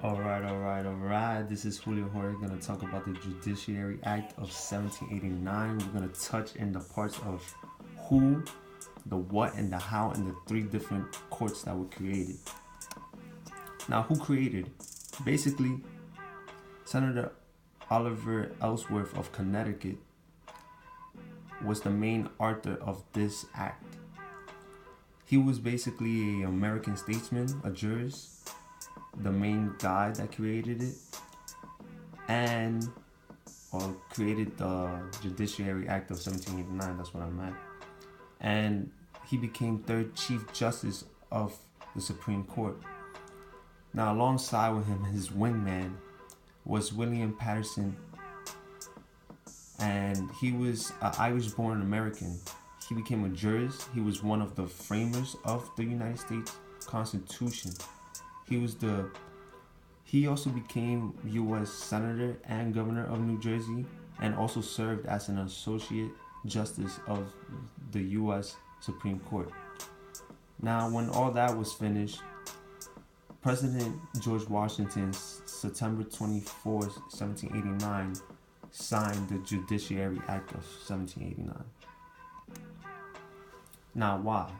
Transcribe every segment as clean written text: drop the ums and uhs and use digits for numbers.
Alright. This is Julio, Jorge. We're going to talk about the Judiciary Act of 1789. We're going to touch in the parts of who, the what, and the how, and the three different courts that were created. Now, who created? Basically, Senator Oliver Ellsworth of Connecticut was the main author of this act. He was basically an American statesman, a jurist, the main guy that created it, or created the Judiciary Act of 1789, that's what I meant. And he became third Chief Justice of the Supreme Court. Now, alongside with him, his wingman was William Patterson, and he was an Irish-born American. He became a jurist. He was one of the framers of the United States Constitution. He also became U.S. Senator and Governor of New Jersey, and also served as an Associate Justice of the U.S. Supreme Court. Now, when all that was finished, President George Washington, September 24, 1789, signed the Judiciary Act of 1789. Now, why?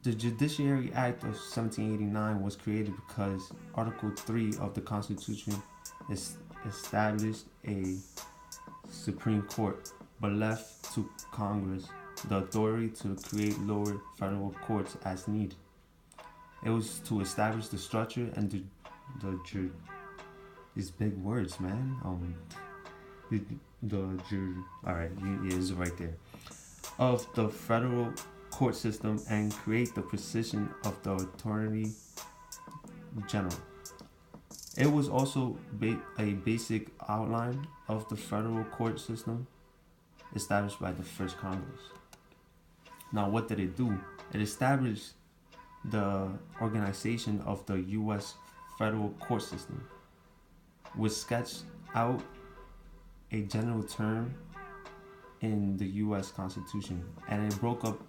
The Judiciary Act of 1789 was created because Article 3 of the Constitution established a Supreme Court, but left to Congress the authority to create lower federal courts as needed. It was to establish the structure and these big words, man. Alright, it's right there. Of the federal court system and create the position of the Attorney General. It was also a basic outline of the federal court system established by the first Congress. Now, what did it do? It established the organization of the U.S. federal court system, which sketched out a general term in the U.S. Constitution, and it broke up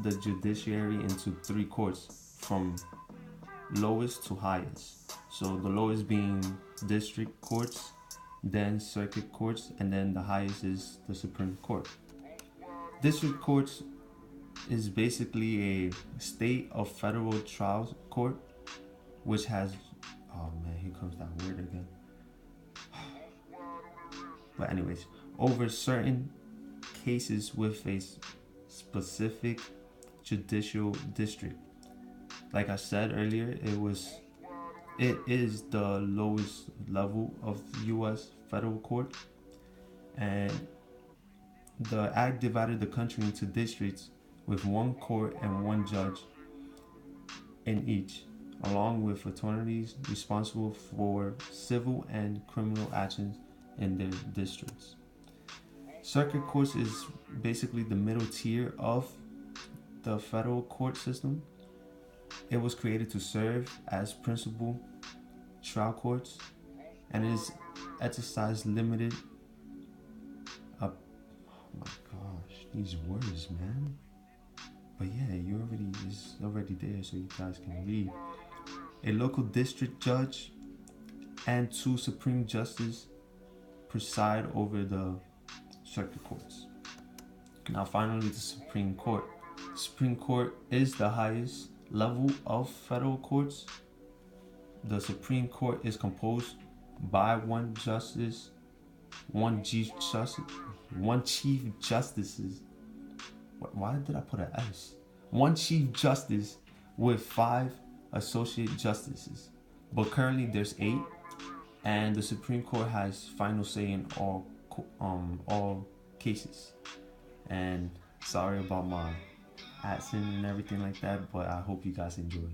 the judiciary into three courts from lowest to highest. So the lowest being district courts, then circuit courts, and then the highest is the Supreme Court. District courts is basically a state of federal trial court, which has, oh man, here comes that word again. But anyways, over certain cases with a specific judicial district. Like I said earlier, it is the lowest level of U.S. federal court, and the act divided the country into districts with one court and one judge in each, along with attorneys responsible for civil and criminal actions in their districts. Circuit courts is basically the middle tier of the federal court system. It was created to serve as principal trial courts and is exercise limited. Oh my gosh, these words, man. But yeah, it's already there, so you guys can read. A local district judge and 2 Supreme Justices preside over the circuit courts. Now, finally, the Supreme Court. Supreme Court is the highest level of federal courts. The Supreme Court is composed by one chief justices. Why did I put an S? One chief justice with 5 associate justices. But currently there's 8, and the Supreme Court has final say in all cases. And sorry about my accent and everything like that, but I hope you guys enjoyed.